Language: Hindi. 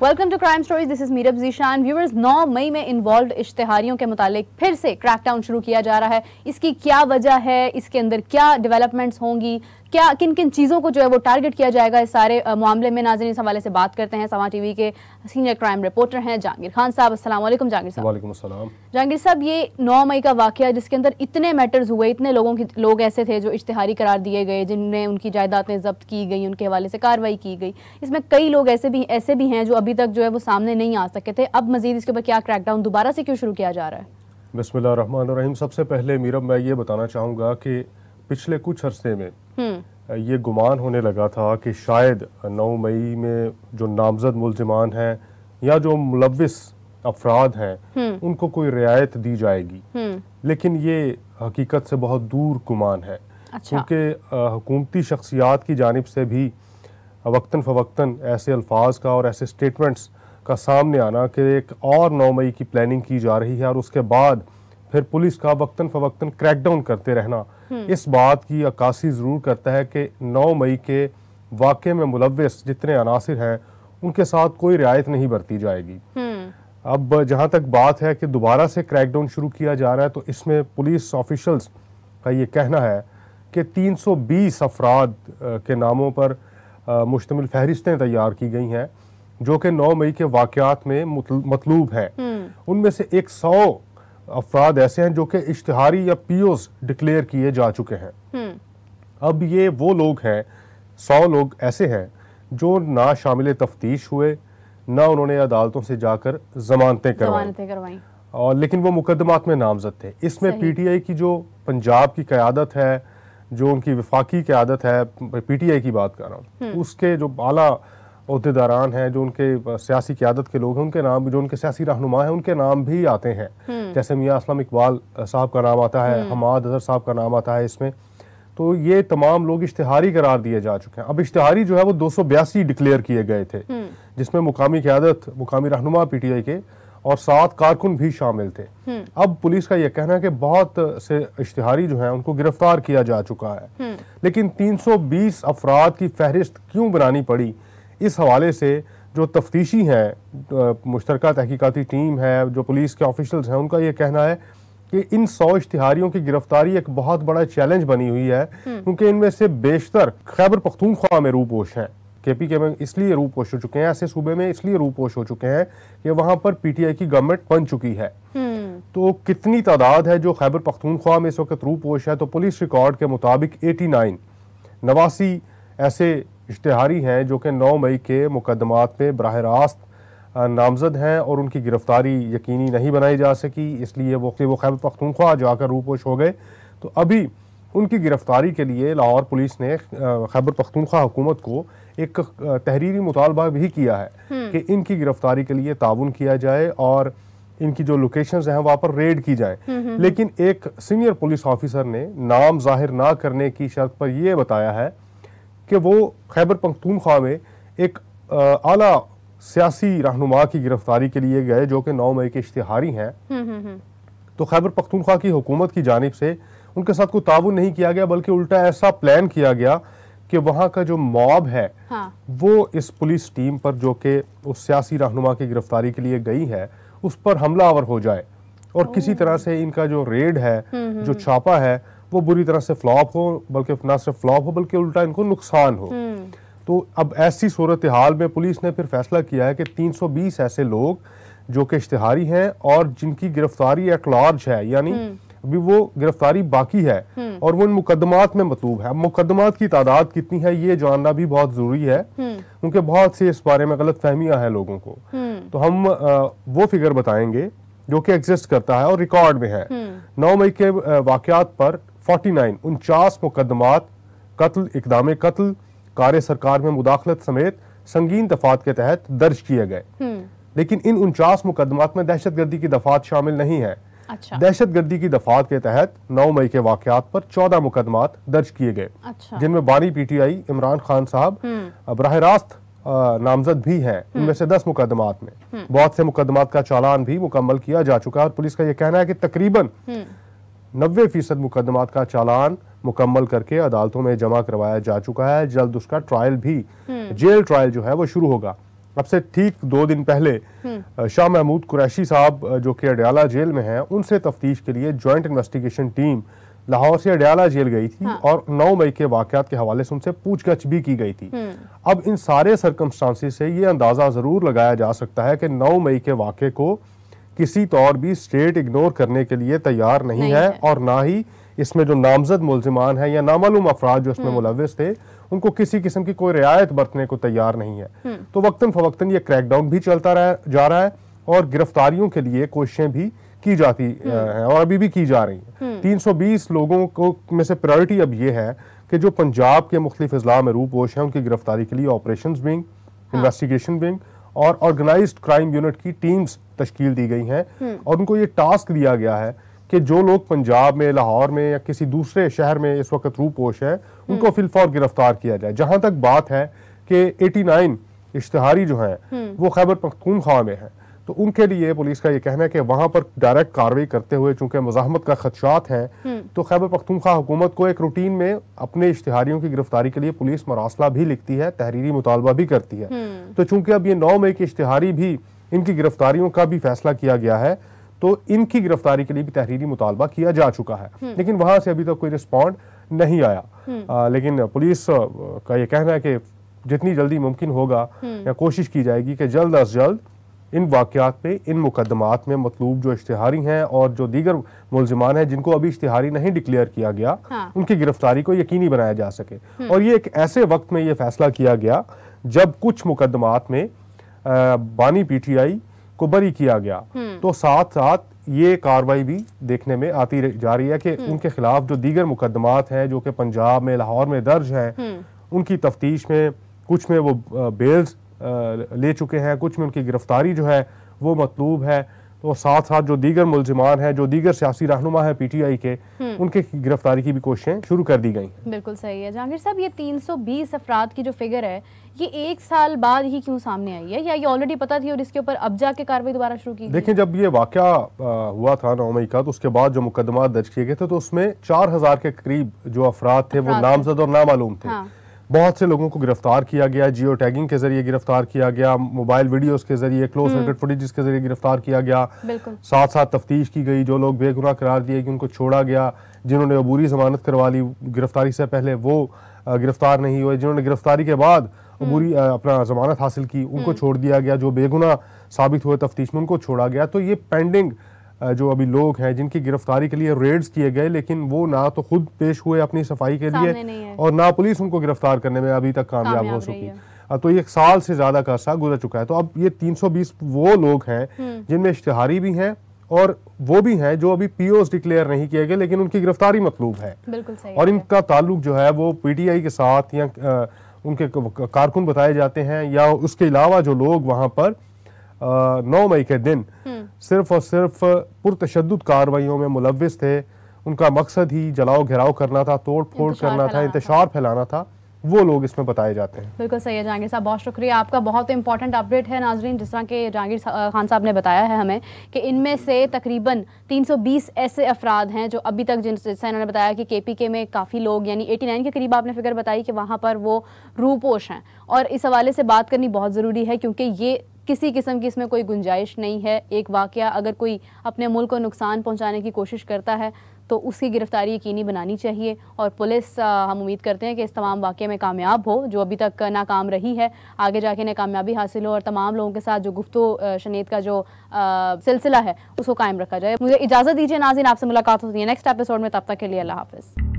Welcome to crime stories, this is Meerab Zeeshan. Viewers, 9 मई में इन्वॉल्व इश्तिहारियों के मुतालिक फिर से क्रैकडाउन शुरू किया जा रहा है। इसकी क्या वजह है, इसके अंदर क्या डेवलपमेंट्स होंगी, क्या किन किन चीज़ों को जो है वो टारगेट किया जाएगा, इस सारे मामले में नाज़रीन इस हवाले से बात करते हैं। समा टीवी के सीनियर क्राइम रिपोर्टर हैं जहांगीर खान साहब। अस्सलाम वालेकुम जहांगीर साहब। वालेकुम अस्सलाम। जहांगीर साहब, ये 9 मई का वाक़या जिसके अंदर इतने मैटर्स हुए, इतने लोग ऐसे थे जो इश्तिहारी करार दिए गए, जिनमें उनकी जायदादें जब्त की गई, उनके हवाले से कार्रवाई की गई। इसमें कई लोग ऐसे भी हैं जो अभी तक जो है वो सामने नहीं आ सके थे। अब मजीद इसके ऊपर क्या क्रैकडाउन दोबारा से क्यों शुरू किया जा रहा है? बिस्मिल्लाहिर्रहमानिर्रहीम। सबसे पहले मीरब मैं ये बताना चाहूँगा कि पिछले कुछ अरसे में ये गुमान होने लगा था कि शायद 9 मई में जो नामजद मुल्जिमान हैं या जो मुलव्विस अफराद हैं उनको कोई रियायत दी जाएगी, लेकिन ये हकीकत से बहुत दूर गुमान है। क्योंकि हुकूमती शख्सियात की जानिब से भी वक्तन फ़वक्तन ऐसे अल्फाज का और ऐसे स्टेटमेंट्स का सामने आना कि एक और 9 मई की प्लानिंग की जा रही है और उसके बाद फिर पुलिस का वक्तन फ़वक्तन क्रैकडाउन करते रहना इस बात की अक्कासी ज़रूर करता है कि 9 मई के वाक़े में मुलव्विस जितने अनासिर हैं उनके साथ कोई रियायत नहीं बरती जाएगी। अब जहाँ तक बात है कि दोबारा से क्रैकडाउन शुरू किया जा रहा है, तो इसमें पुलिस ऑफिशल्स का ये कहना है कि 320 अफराद के नामों पर मुश्तमिल फहरिस्तें तैयार की गई हैं जो कि 9 मई के वाक़यात में मतलूब हैं। उनमें से 100 अफराद ऐसे हैं जो कि इश्तिहारी या पीओस डिक्लेयर किए जा चुके हैं। अब ये वो लोग हैं, 100 लोग ऐसे हैं जो ना शामिल तफ्तीश हुए, ना उन्होंने अदालतों से जाकर जमानतें करवाई, और लेकिन वो मुकदमात में नामजद थे। इसमें पीटीआई की जो पंजाब की क़यादत है, जो उनकी वफाकी क़यादत है, पीटीआई की बात कर रहा हूँ, उसके जो आला ओहदेदारान हैं, जो उनके सियासी क़यादत के लोग हैं, उनके नाम, जो उनके सियासी रहनुमा हैं, उनके नाम भी आते हैं। जैसे मियां असलम इकबाल साहब का नाम आता है, हमाद अजहर साहब का नाम आता है इसमें। तो ये तमाम लोग इश्तिहारी करार दिए जा चुके हैं। अब इश्तिहारी जो है वो 282 डिक्लेयर किए गए थे, जिसमें मुकामी क़यादत, मुकामी रहनुमा पीटीआई के और 7 कारकुन भी शामिल थे। अब पुलिस का यह कहना है कि बहुत से इश्तिहारी जो हैं उनको गिरफ्तार किया जा चुका है, लेकिन 320 अफराद की फहरिस्त क्यों बनानी पड़ी, इस हवाले से जो तफ्तीशी हैं, मुश्तरका तहकीकाती टीम है, जो पुलिस के ऑफिशियल्स हैं, उनका ये कहना है कि इन 100 इश्तिहारियों की गिरफ्तारी एक बहुत बड़ा चैलेंज बनी हुई है, क्योंकि इनमें से बेशतर खैबर पख्तूनख्वा में रूपोश हैं। केपीके में इसलिए रूपोश हो चुके हैं, ऐसे सूबे में इसलिए रूपोश हो चुके हैं कि वहां पर पीटीआई की गवर्नमेंट बन चुकी है। तो कितनी तादाद है जो खैबर पख्तूनख्वा में इस वक्त रूपोश है, तो पुलिस रिकॉर्ड के मुताबिक 89 ऐसे इश्तिहारी हैं जो कि 9 मई के मुकदमात में बराह रास्त नामजद हैं और उनकी गिरफ्तारी यकीनी नहीं बनाई जा सकी, इसलिए वो खैबर पख्तूनख्वा जाकर रूपोश हो गए। तो अभी उनकी गिरफ्तारी के लिए लाहौर पुलिस ने खैबर पख्तूनख्वा हुकूमत को एक तहरीरी मुतालबा भी किया है कि इनकी गिरफ्तारी के लिए ताउन किया जाए और इनकी जो लोकेशंस हैं वहाँ पर रेड की जाए। लेकिन एक सीनियर पुलिस ऑफिसर ने नाम जाहिर ना करने की शर्त पर यह बताया है कि वो खैबर पख्तूनख्वा में एक आला सियासी रहनुमा की गिरफ्तारी के लिए गए जो कि 9 मई के इश्तिहारी हैं। तो खैबर पख्तूनख्वा की हुकूमत की जानिब से उनके साथ कोई ताउन नहीं किया गया, बल्कि उल्टा ऐसा प्लान किया गया कि वहाँ का जो मॉब है वो इस पुलिस टीम पर जो कि उस सियासी रहनुमा की गिरफ्तारी के लिए गई है उस पर हमलावर हो जाए और किसी तरह से इनका जो रेड है, जो छापा है, वो बुरी तरह से फ्लॉप हो, बल्कि ना सिर्फ फ्लॉप हो बल्कि उल्टा इनको नुकसान हो। तो अब ऐसी सूरत हाल में पुलिस ने फिर फैसला किया है कि 320 ऐसे लोग जो कि इश्तिहारी हैं और जिनकी गिरफ्तारी एट लार्ज है, यानी अभी वो गिरफ्तारी बाकी है और वो इन मुकदमात में मतलूब है। मुकदमात की तादाद कितनी है ये जानना भी बहुत जरूरी है, क्योंकि बहुत से इस बारे में गलत फहमियां हैं लोगों को। तो हम वो फिगर बताएंगे जो कि एग्जिस्ट करता है और रिकॉर्ड में है। 9 मई के वाकयात पर 49 मुकदमात कत्ल, इकदाम कत्ल, कार्य सरकार में मुदाखलत समेत संगीन दफात के तहत दर्ज किए गए। लेकिन इन 49 मुकदमात में दहशतगर्दी की दफात शामिल नहीं है। दहशतगर्दी की दफात के तहत 9 मई के वाकयात पर 14 मुकदमात दर्ज किए गए, जिनमें बानी पीटीआई इमरान खान साहब बराह रास्त नामजद भी हैं। इनमें से 10 मुकदमात में बहुत से मुकदमात का चालान भी मुकम्मल किया जा चुका है और पुलिस का यह कहना है कि तकरीबन 90% मुकदमात का चालान मुकम्मल करके अदालतों में जमा करवाया जा चुका है। जल्द उसका ट्रायल भी, जेल ट्रायल जो है वो शुरू होगा। अब से ठीक 2 दिन पहले शाह महमूद कुरैशी साहब जो कि अडयाला जेल में हैं, उनसे तफ्तीश के लिए जॉइंट इन्वेस्टिगेशन टीम लाहौर से अडयाला जेल गई थी और 9 मई के वाकयात के हवाले से उनसे पूछगछ भी की गई थी। अब इन सारे सर्कमस्टांसिस से ये अंदाजा जरूर लगाया जा सकता है कि 9 मई के वाकये को किसी तौर भी स्टेट इग्नोर करने के लिए तैयार नहीं है और ना ही इसमें जो नामजद मुल्जिमान है या नामालूम अफराद जो इसमें मुलव्विस थे उनको किसी किस्म की कोई रियायत बरतने को तैयार नहीं है। तो वक्तन फवक्तन ये क्रैकडाउन भी चलता जा रहा है और गिरफ्तारियों के लिए कोशिशें भी की जाती हैं और अभी भी की जा रही हैं। 320 लोगों को में से प्रायोरिटी अब ये है कि जो पंजाब के मुख्तलिफ अजला में रूपोश हैं उनकी गिरफ्तारी के लिए ऑपरेशन विंग, इन्वेस्टिगेशन विंग और ऑर्गेनाइज्ड क्राइम यूनिट की टीम्स तश्कील दी गई हैं और उनको ये टास्क दिया गया है कि जो लोग पंजाब में, लाहौर में या किसी दूसरे शहर में इस वक्त रूपोश हैं उनको फिलफौर गिरफ्तार किया जाए। जहां तक बात है कि 89 इश्तिहारी जो हैं वो खैबर पख्तूनख्वा में हैं, तो उनके लिए पुलिस का ये कहना है कि वहां पर डायरेक्ट कार्रवाई करते हुए चूंकि मुज़ाहमत का खदशात हैं तो खैबर पख्तूनख्वा हुकूमत को एक रूटीन में अपने इश्तिहारियों की गिरफ्तारी के लिए पुलिस मरासला भी लिखती है, तहरीरी मुतालबा भी करती है। तो चूंकि अब ये 9 मई की इश्तिहारी भी इनकी गिरफ्तारियों का भी फैसला किया गया है तो इनकी गिरफ्तारी के लिए भी तहरीरी मुतालबा किया जा चुका है, लेकिन वहां से अभी तक कोई रिस्पॉन्ड नहीं आया। लेकिन पुलिस का ये कहना है कि जितनी जल्दी मुमकिन होगा या कोशिश की जाएगी कि जल्द अज जल्द इन वाकयात पे, इन मुकदमात में मतलूब जो इश्तिहारी हैं और जो दीगर मुल्जिमान हैं जिनको अभी इश्तिहारी नहीं डिक्लेयर किया गया उनकी गिरफ्तारी को यकीनी बनाया जा सके। और ये एक ऐसे वक्त में ये फैसला किया गया जब कुछ मुकदमात में बानी PTI को बरी किया गया, तो साथ साथ ये कार्रवाई भी देखने में आती जा रही है कि उनके खिलाफ जो दीगर मुकदमात हैं जो कि पंजाब में, लाहौर में दर्ज हैं, उनकी तफ्तीश में कुछ में वो बेल्स ले चुके हैं, कुछ में उनकी गिरफ्तारी जो है वो मतलूब है। तो साथ साथ जो दीगर मुल्जिमान हैं, जो दीगर सियासी रहनुमा है PTI के, उनके गिरफ्तारी की भी कोशिशें शुरू कर दी गई हैं। बिल्कुल सही है जहांगीर साहब, ये 320 अफराद की जो फिगर है ये 1 साल बाद ही क्यों सामने आई है, या ये ऑलरेडी पता थी और इसके ऊपर अब जाके कार्रवाई दोबारा शुरू की? देखिए, जब ये वाकया हुआ था 9 मई का, तो उसके बाद जो मुकदमा दर्ज किए गए थे तो उसमें 4000 के करीब जो अफराद थे वो नामजद और नामालूम थे। बहुत से लोगों को गिरफ्तार किया गया, जियो टैगिंग के जरिए गिरफ्तार किया गया, मोबाइल वीडियोस के जरिए, क्लोज सर्किट फुटेज के जरिए गिरफ्तार किया गया। साथ साथ तफ्तीश की गई, जो लोग बेगुनाह करार दिए गए उनको छोड़ा गया, जिन्होंने अबूरी जमानत करवा ली गिरफ्तारी से पहले वो गिरफ्तार नहीं हुए, जिन्होंने गिरफ्तारी के बाद अबूरी अपना जमानत हासिल की उनको छोड़ दिया गया, जो बेगुनाह साबित हुए तफ्तीश में उनको छोड़ा गया। तो ये पेंडिंग जो अभी लोग हैं जिनकी गिरफ्तारी के लिए रेड्स किए गए, लेकिन वो ना तो खुद पेश हुए अपनी सफाई के लिए और ना पुलिस उनको गिरफ्तार करने में अभी तक कामयाब हो सकी। तो ये 1 साल से ज्यादा का अरसा गुजर चुका है। तो अब ये 320 वो लोग हैं जिनमें इश्तिहारी भी हैं और वो भी हैं जो अभी POs डिक्लेयर नहीं किए गए लेकिन उनकी गिरफ्तारी मतलूब है। और इनका ताल्लुक जो है वो PTI के साथ या उनके कारकुन बताए जाते हैं या उसके अलावा जो लोग वहां पर 9 मई के दिन सिर्फ और सिर्फ पुरतशद्दुद कार्रवाइयों में मुलव्विस थे, उनका मकसद ही जलाओ घेराव करना था, तोड़ फोड़ करना था, इंतशार फैलाना था, वो लोग इसमें बताए जाते हैं। बिल्कुल सही है जहांगीर साहब, बहुत शुक्रिया आपका। बहुत इंपॉर्टेंट अपडेट है नाजरीन, जिस तरह के जहांगीर खान साहब ने बताया है हमें कि इनमें से तकरीबन 320 ऐसे अफराद हैं जो अभी तक, जिनसे इन्होंने बताया कि KPK में काफ़ी लोग, यानी 89 के करीब आपने फिगर बताई कि वहाँ पर वो रूपोश हैं। और इस हवाले से बात करनी बहुत ज़रूरी है क्योंकि ये किसी किस्म की इसमें कोई गुंजाइश नहीं है। एक वाकया अगर कोई अपने मुल्क को नुकसान पहुंचाने की कोशिश करता है तो उसकी गिरफ्तारी यकीनी बनानी चाहिए और पुलिस हम उम्मीद करते हैं कि इस तमाम वाक़े में कामयाब हो, जो अभी तक नाकाम रही है, आगे जाके इन्हें कामयाबी हासिल हो और तमाम लोगों के साथ जो गुफ्तगू शनीद का जो सिलसिला है उसको कायम रखा जाए। मुझे इजाज़त दीजिए नाज़रीन, आपसे मुलाकात होती है नेक्स्ट एपिसोड में, तब तक के लिए अल्लाह हाफ़िज़।